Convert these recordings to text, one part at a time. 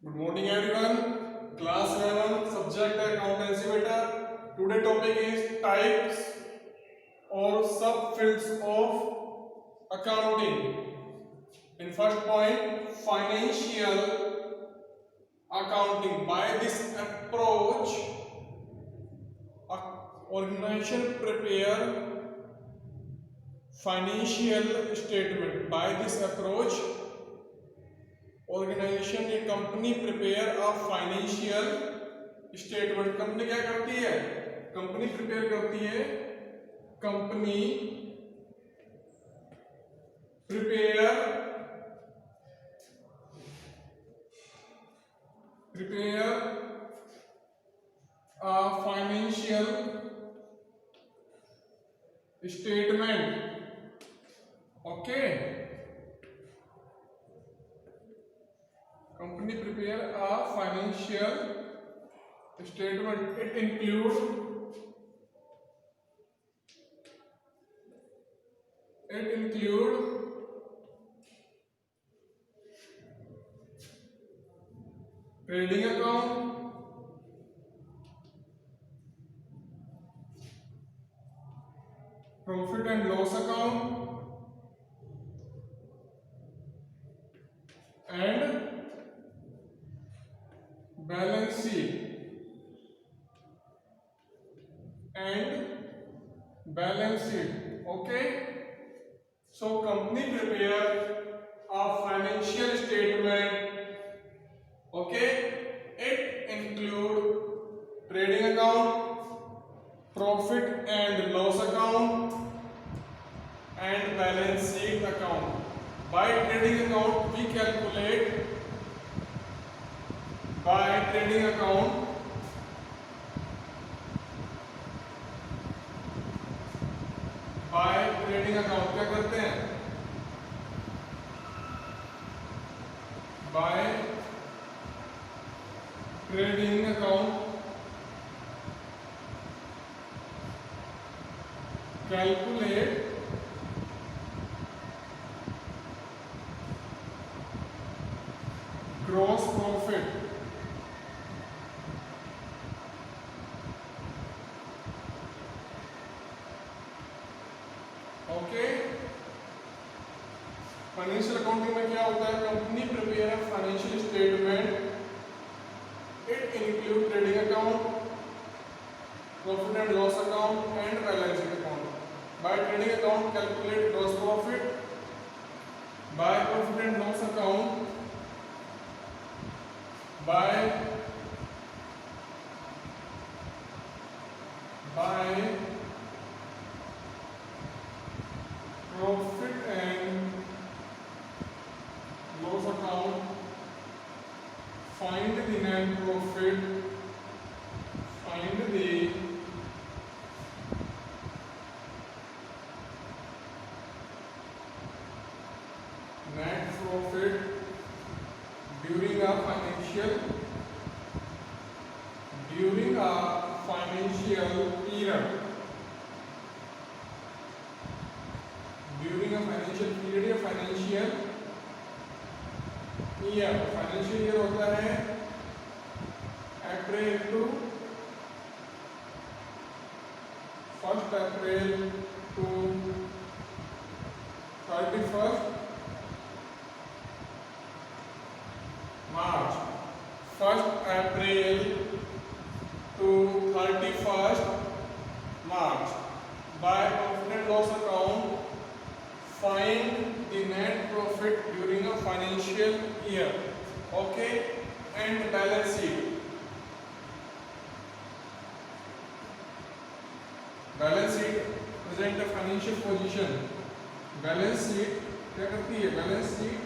Good morning everyone. Class 11 subject accountancy beta. Today topic is types or subfields of accounting. In first point, financial accounting. By this approach, organization prepare financial statement. By this approach, organisation या company prepare a financial statement. Company क्या करती है? Company prepare करती है. Company prepare a financial statement. Okay. Company prepare a financial statement. It include trading account, profit and loss account, and balance sheet. Okay. So company prepare a financial statement. Okay. It include trading account, profit and loss account, and balance sheet account. By trading account we calculate. By trading account क्या करते हैं? By trading account calculate gross profit. Okay. Financial accounting में क्या होता है? Company prepare a financial statement. It include trading account, profit and loss account and balance sheet account. By trading account calculate gross profit. By profit and loss account by profit and loss account find the net profit, find the net profit during a financial period. During a financial period या financial year. Financial year होता है April to 1 April to 31 March. 1 April to 31 March. By profit and loss account find the net profit during a financial year. Okay. And balance sheet. Balance sheet present a financial position. Balance sheet क्या करती है? Balance sheet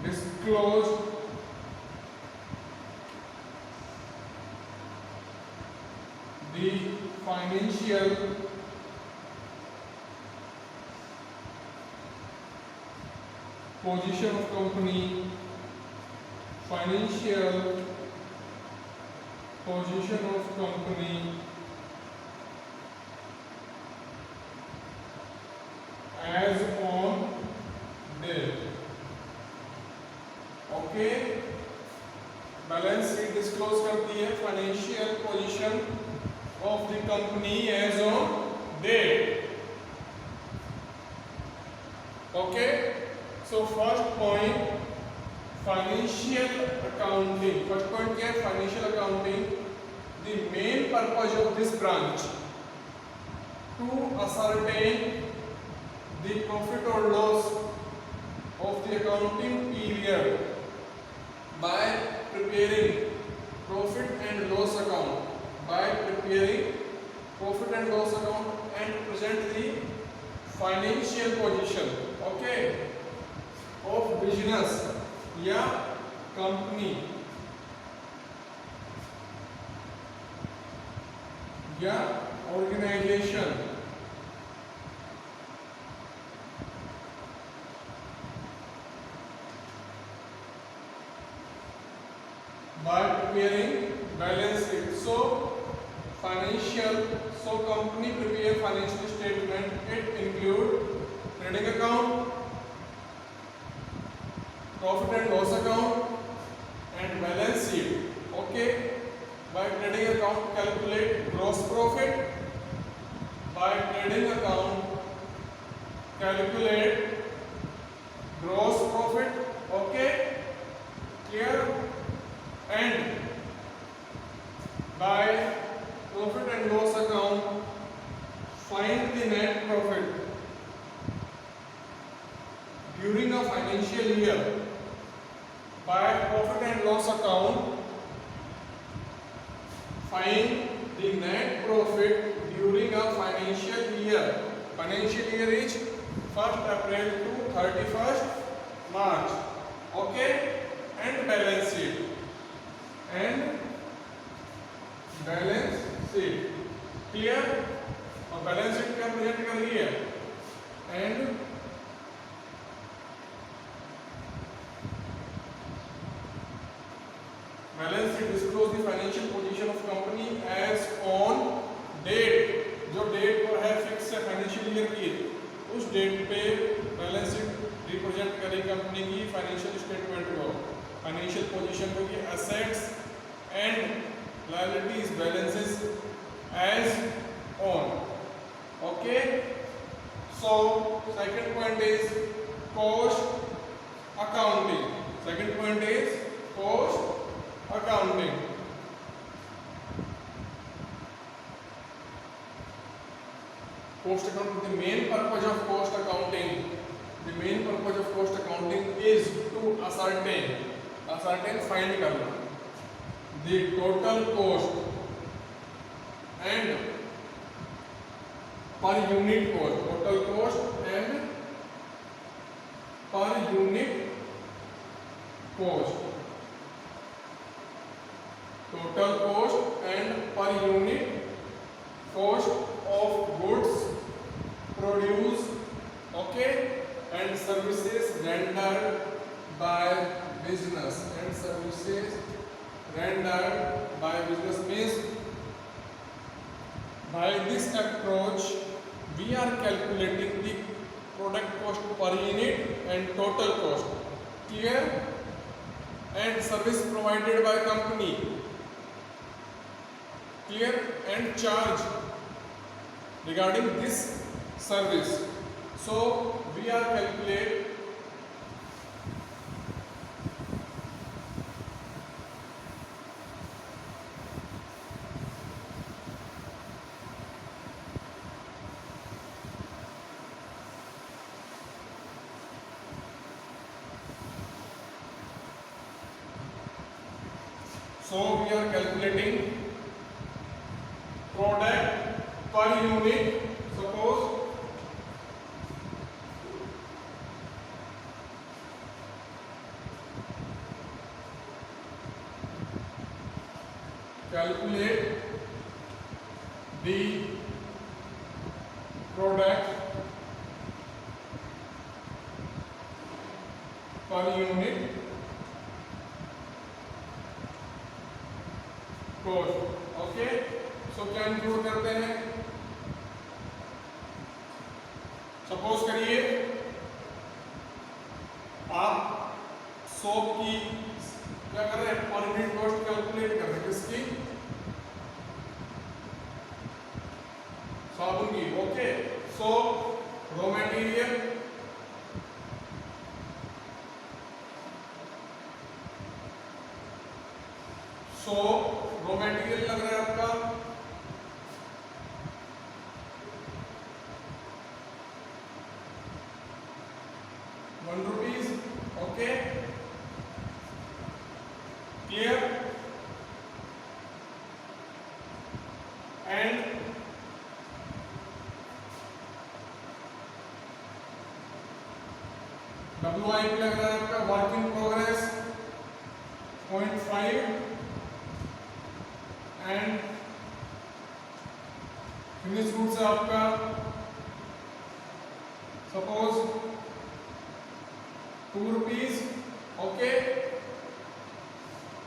disclose the financial position of company. Financial position of company as on disclose करती है financial position of the company as on date. Okay, so first point financial accounting. First point क्या है? Financial accounting. The main purpose of this branch to ascertain the profit or loss of the accounting period by preparing profit and loss account, by preparing profit and loss account and present the financial position, okay, of business या company या organization by preparing balance sheet. So company prepare financial statement. It include trading account, profit and loss account and balance sheet. Okay, by trading account calculate gross profit. By trading account calculate gross profit. Okay, clear? And by profit and loss account find the net profit during a financial year. By profit and loss account find the net profit during a financial year. Financial year is 1st April to 31st March. Okay, and balance sheet. And balance sheet. Clear? और balance sheet क्या present कर रही है? And balance sheet disclose the financial position of company as on date. जो date पर है fix है financial year की, उस डेट पे बैलेंस शीट रिप्रेजेंट करेगी कंपनी की फाइनेंशियल स्टेटमेंट को, फाइनेंशियल पोजीशन को, कि assets and liabilities balances as on. Okay, so second point is cost accounting. Second point is cost accounting. Cost accounting. The main purpose of cost accounting. The main purpose of cost accounting is to ascertain find करना the total cost and per unit cost, total cost and per unit cost, total cost and per unit cost of goods produced, okay, and services rendered by business. And services rendered by business means by this approach we are calculating the product cost per unit and total cost. Clear? And service provided by company. Clear? And charge regarding this service. So we are calculate calculating product per unit. Suppose calculate the product per unit cost. Okay, so क्या include करते हैं? Suppose करिए आप soap की क्या कर रहे हैं, पर यूनिट कॉस्ट कैलकुलेट कर रहे हैं. साबुन की। ओके, सो रॉ मटेरियल लग रहा है आपका 1 rupees. Okay, clear. And WIP लग रहा है आपका work in progress 0.5 and finish goods है आपका सपोज 2 रुपीज। ओके,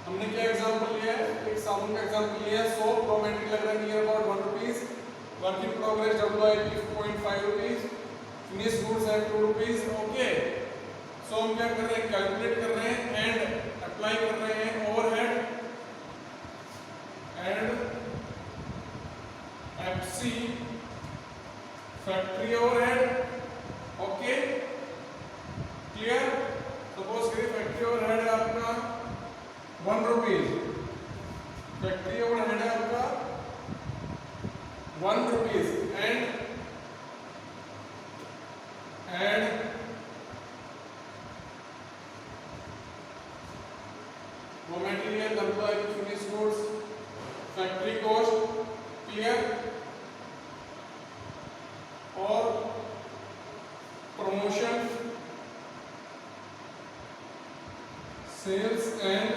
हमने क्या एग्जांपल लिया है, एक साबुन का एग्जांपल लिया है। सोप रॉ मटेरियल लग रहा है near about 1 rupees, work in progress WIP 0.5 rupees, finish goods है 2 रुपीज। ओके, सो हम क्या कर रहे हैं, कैलकुलेट कर रहे हैं एंड अप्लाई कर रहे हैं overhead and FC factory overhead. Okay, clear. Suppose करिए फैक्ट्री ओवरहेड है आपका 1 रुपीज, फैक्ट्री ओवरहेड है आपका 1 rupees and raw material WIP finish goods factory cost. Clear. और promotion sales and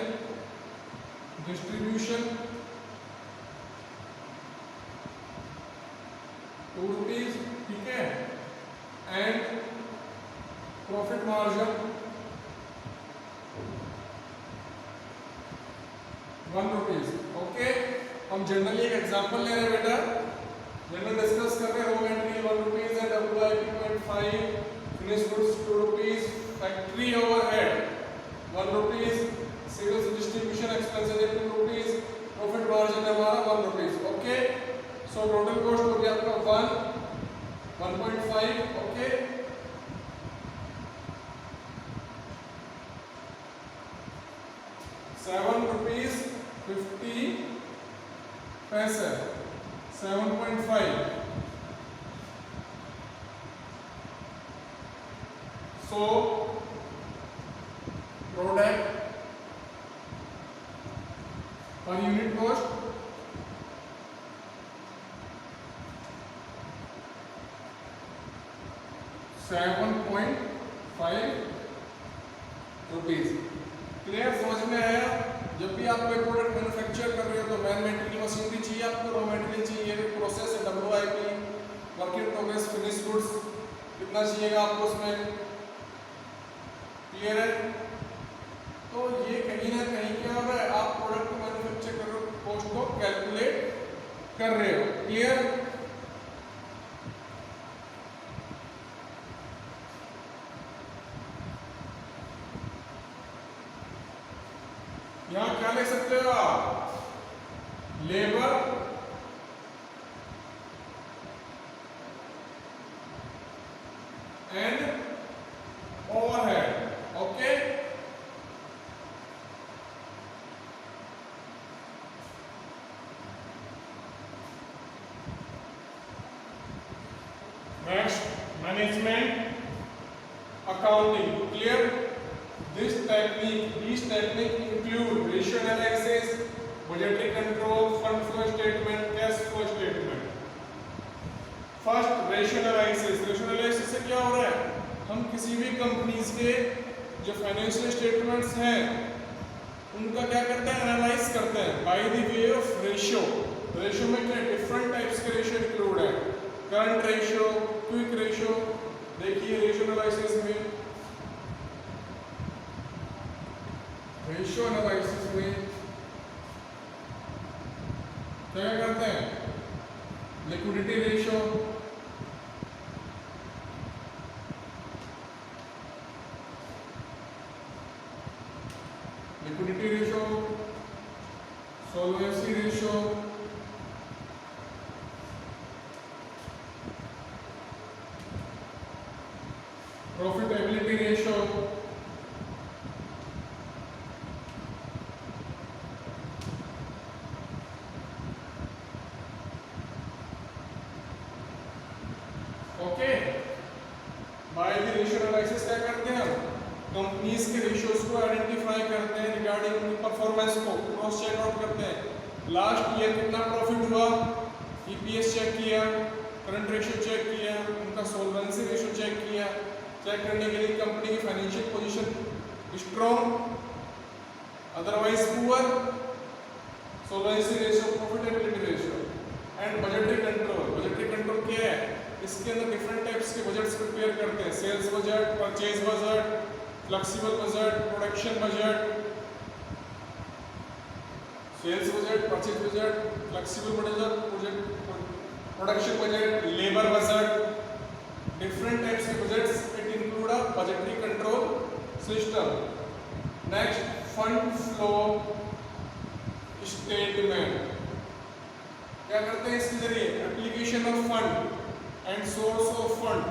distribution 2 rupees. ठीक है, and profit margin 1 rupees. Okay, हम generally एक एग्जांपल ले रहे हैं बेटा, जनरल डिस्कस कर रहे हैं। रॉ मटेरियल 1 रुपीज है, WIP 0.5, finish goods 2 rupees, factory overhead 1 rupees, sales distribution expenses है 2 रुपीज, प्रॉफिट मार्जिन है हमारा 1 rupees. Okay, so total cost हो गया आपका 1.5। Okay, ₹7.50 7.5। So product per unit cost ₹7.5। Clear, समझ में आया। जब भी आप कोई प्रोडक्ट मैन्युफैक्चर कर रहे हो तो मैन मटेरियल मशीनरी चाहिए आपको, रॉ मटेरियल चाहिए, प्रोसेस है WIP, work in progress, finish goods, कितना चाहिएगा आपको उसमें। क्लियर है। तो ये कहीं ना कहीं क्या हो रहा है, आप प्रोडक्ट को मैन्युफैक्चर कर रहे हो, कॉस्ट को कैलकुलेट कर रहे हो। क्लियर। यहां क्या लिख सकते हो आप, labour and overhead. Okay, next management accounting. Clear. These technique include ratio analysis, budgetary control, fund flow statement, cash flow statement. First, ratio analysis. Ratio analysis से क्या हो रहा है, हम किसी भी कंपनीज के जो फाइनेंशियल स्टेटमेंट्स हैं उनका क्या करते हैं, एनालाइज करते हैं by the way of ratio. Ratio में क्या डिफरेंट टाइप्स के रेशियो इंक्लूड है, करंट रेशियो, क्विक रेशियो। देखिए रेशियो एनालिसिस में, रेशियो एनालिसिस में क्या करते हैं, liquidity ratio, solvency ratio, profitability ratio, okay. By the ratio analysis क्या करते हैं हम, कंपनीज के रेशियोज को आइडेंटिफाई करते हैं, रिगार्डिंग उनकी परफॉर्मेंस को क्रॉस चेक आउट करते हैं। लास्ट ईयर कितना प्रॉफिट हुआ, ईपीएस चेक किया, करंट रेशियो चेक किया, उनका सोल्वेंसी रेशियो चेक किया। चेक करने के लिए कंपनी की financial position strong, otherwise poor, solvency ratio, profitability ratio and budgetary control. Budgetary control क्या है, इसके अंदर डिफरेंट टाइप्स के बजट्स प्रिपेयर करते हैं, sales budget, purchase budget, flexible budget, production budget, sales budget, purchase budget, flexible budget, production budget, labour budget, different types of budgets. It include a budgetary control system. Next, fund flow statement. क्या करते हैं इसके जरिए, application of fund and source of fund,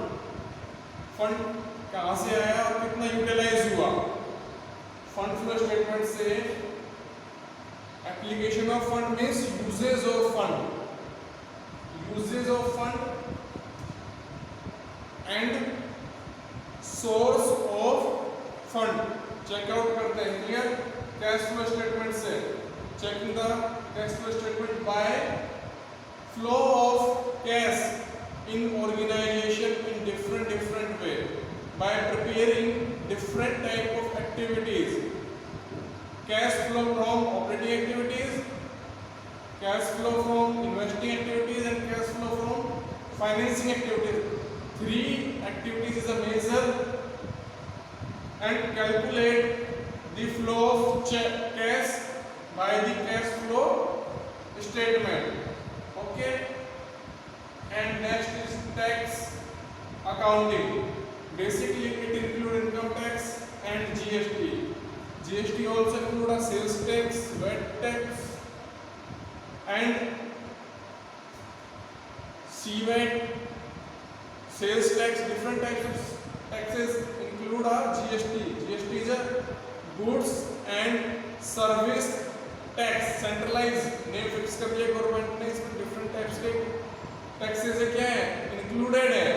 fund कहाँ से आया और कितना यूटिलाइज हुआ। फंड फ्लो स्टेटमेंट से application of fund means uses of fund, uses of fund and source of fund check out करते हैं। क्लियर, कैश फ्लो स्टेटमेंट से checking the cash flow statement by flow of cash in organisation in different way by preparing different type of activities, cash flow from operating activities, cash flow from investing activities and cash flow from financing activities. Three activities is a measure and calculate the flow of cash by the cash flow statement. Okay. And next is tax accounting. Basically, it includes income tax and GST. GST also include a sales tax, VAT tax, and CVAT. Sales tax, different types of taxes include a GST. GST is a goods and service tax, centralized, name fix कर दिया government ने, इसमें different types के taxes है, क्या है, included है।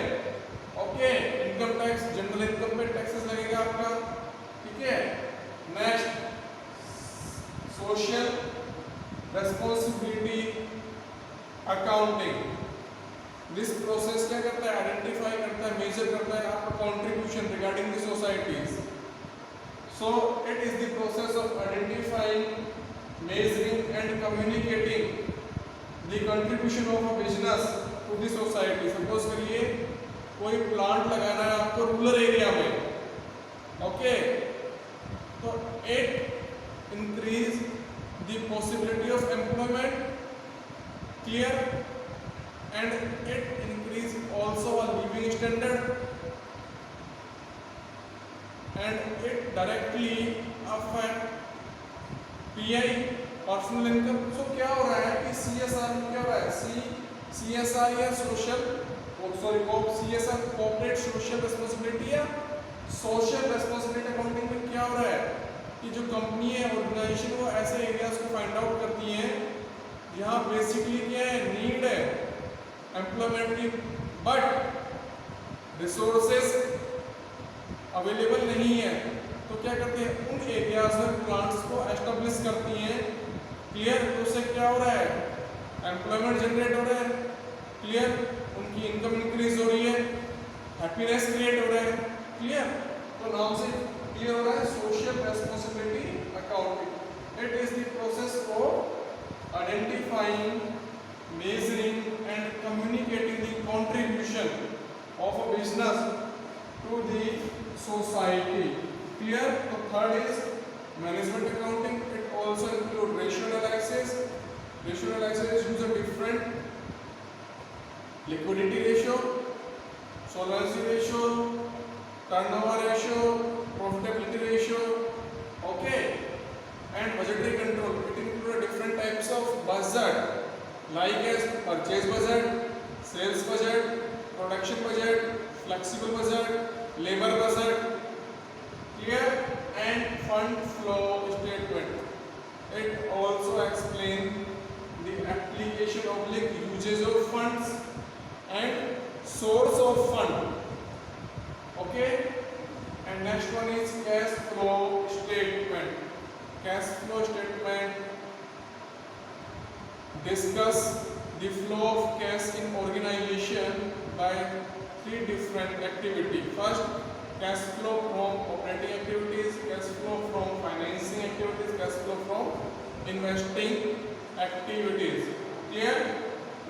Okay, income tax, general income पे टैक्सेस लगेगा आपका, ठीक है। Next, social responsibility accounting. This process क्या करता है, आइडेंटिफाई करता है, मेजर करता है आपका contribution regarding the societies. So it is the process of identifying, measuring and communicating the contribution of a business to the society. Suppose करिए कोई प्लांट लगाना है आपको रूरल एरिया में, ओके, तो it increase the possibility of employment, clear, and it increase also a living standard and it directly affect PI, personal income। so क्या हो रहा है कि CSR में क्या हो रहा है, CSR या social CSR corporate social responsibility या सोशल रिस्पांसिबिलिटी अकाउंटिंग में क्या हो रहा है कि जो कंपनी है, ऑर्गेनाइजेशन, वो ऐसे एरियाज को फाइंड आउट करती है जहाँ बेसिकली क्या है, नीड है एम्प्लॉयमेंट की, बट रिसोर्सेस अवेलेबल नहीं है, तो क्या करते हैं, उन एरियाज में प्लांट्स को एस्टेब्लिश करती हैं। क्लियर, तो उससे क्या हो रहा है, एम्प्लॉयमेंट जनरेट हो रहा है, क्लियर, उनकी इनकम इंक्रीज हो रही है, हैप्पीनेस क्रिएट हो रहा है। क्लियर, तो नाम से क्लियर हो रहा है, social responsibility accounting. It is the process of identifying, measuring and communicating the contribution of a business to the society. Clear? The third is management accounting. It also includes ratio analysis. Ratio analysis use a different liquidity ratio, solvency ratio, turnover ratio, profitability ratio, okay, and budgetary control. It includes different types of budget like as purchase budget, sales budget, production budget, flexible budget, labor uses of funds and source of fund. Okay, and next one is cash flow statement. Cash flow statement discuss the flow of cash in organization by three different activities. First, cash flow from operating activities, cash flow from financing activities, cash flow from investing activities. Here,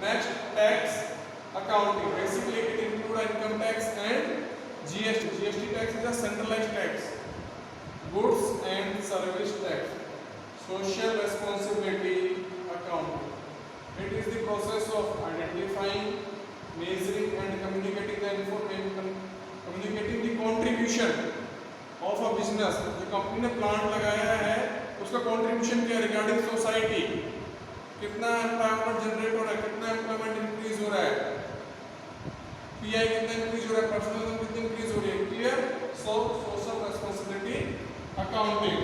next, tax accounting. Basically, it includes income tax and GST. GST tax is a centralized tax. Goods and service tax. Social responsibility accounting. It is the process of identifying, measuring and communicating the information, communicating the contribution of a business. जो company ने plant लगाया है उसका contribution क्या regarding society, कितना employment generate हो रहा है, कितना एम्प्लॉयमेंट इंक्रीज हो रहा है, पीआई कितना इंक्रीज हो रहा है, पर्सनल इनकम कितनी इंक्रीज हो रही है. क्लियर. सो सोशल रेस्पॉन्सिबिलिटी अकाउंटिंग.